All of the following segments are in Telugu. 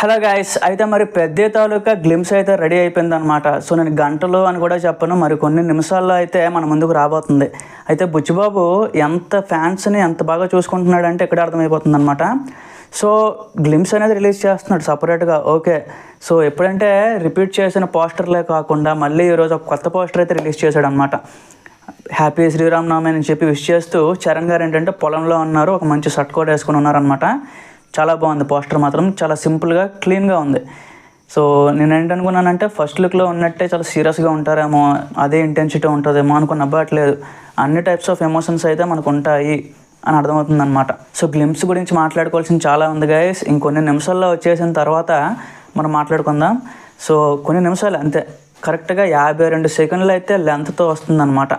హలో గైస్, అయితే మరి పెద్ద తాలూకా గ్లిమ్స్ అయితే రెడీ అయిపోయిందనమాట. సో నేను గంటలు అని కూడా చెప్పను, మరి కొన్ని నిమిషాల్లో అయితే మన ముందుకు రాబోతుంది. అయితే బుచ్చిబాబు ఎంత ఫ్యాన్స్ని ఎంత బాగా చూసుకుంటున్నాడంటే ఇక్కడ అర్థమైపోతుంది అనమాట. సో గ్లిమ్స్ అనేది రిలీజ్ చేస్తున్నాడు సపరేట్గా. ఓకే, సో ఎప్పుడంటే రిపీట్ చేసిన పోస్టర్లే కాకుండా మళ్ళీ ఈరోజు ఒక కొత్త పోస్టర్ అయితే రిలీజ్ చేశాడు అనమాట. హ్యాపీ శ్రీరామనవమి అని చెప్పి విష్ చేస్తూ చరణ్ గారు ఏంటంటే పొలంలో ఉన్నారు, ఒక మంచి షర్ట్ కోట్ వేసుకుని ఉన్నారనమాట. చాలా బాగుంది పోస్టర్, మాత్రం చాలా సింపుల్గా క్లీన్గా ఉంది. సో నేను ఏంటనుకున్నానంటే ఫస్ట్ లుక్లో ఉన్నట్టే చాలా సీరియస్గా ఉంటారేమో, అదే ఇంటెన్సిటీ ఉంటుందేమో అనుకున్న అవ్వట్లేదు. అన్ని టైప్స్ ఆఫ్ ఎమోషన్స్ అయితే మనకు ఉంటాయి అని అర్థమవుతుంది అనమాట. సో గ్లిమ్స్ గురించి మాట్లాడుకోవాల్సింది చాలా ఉంది గైస్. ఇంకొన్ని నిమిషాల్లో వచ్చేసిన తర్వాత మనం మాట్లాడుకుందాం. సో కొన్ని నిమిషాలు అంతే, కరెక్ట్గా 52 సెకండ్లు అయితే లెంత్తో వస్తుందన్నమాట.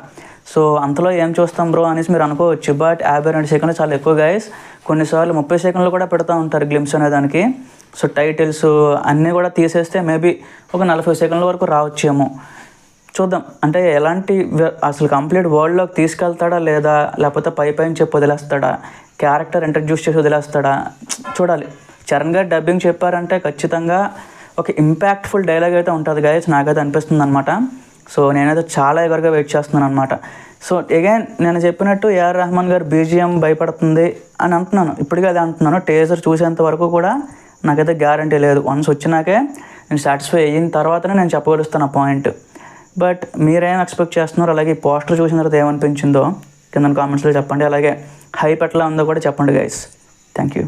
సో అంతలో ఏం చూస్తాం బ్రో అనేసి మీరు అనుకోవచ్చు, బట్ 52 సెకండ్లు చాలా ఎక్కువ గైస్. కొన్నిసార్లు 30 సెకండ్లు కూడా పెడతా ఉంటారు గ్లిమ్స్ అనే దానికి. సో టైటిల్స్ అన్నీ కూడా తీసేస్తే మేబీ ఒక 40 సెకండ్ల వరకు రావచ్చేమో, చూద్దాం. అంటే ఎలాంటి అసలు కంప్లీట్ వరల్డ్లోకి తీసుకెళ్తాడా లేదా, లేకపోతే పైన చెప్పి వదిలేస్తాడా, క్యారెక్టర్ ఇంట్రడ్యూస్ చేసి వదిలేస్తాడా, చూడాలి. చరణ్ గారు డబ్బింగ్ చెప్పారంటే ఖచ్చితంగా ఒక ఇంపాక్ట్ఫుల్ డైలాగ్ అయితే ఉంటుంది గైస్, నాకైతే అనిపిస్తుంది అనమాట. సో నేనైతే చాలా ఎగర్గా వెయిట్ చేస్తున్నాను అనమాట. సో అగైన్ నేను చెప్పినట్టు ఏఆర్ రెహమాన్ గారు బీజిఎం భయపడుతుంది అని అంటున్నాను, ఇప్పటికీ అదే అంటున్నాను. టేజర్ చూసేంత వరకు కూడా నాకైతే గ్యారంటీ లేదు. వన్స్ వచ్చినాకే నేను సాటిస్ఫై అయిన తర్వాతనే నేను చెప్పగలుస్తాను ఆ పాయింట్. బట్ మీరేం ఎక్స్పెక్ట్ చేస్తున్నారు, అలాగే ఈ పోస్టర్ చూసిన తర్వాత ఏమనిపించిందో కింద కామెంట్స్లో చెప్పండి. అలాగే హైప్ ఎట్లా ఉందో కూడా చెప్పండి గైస్. Thank you.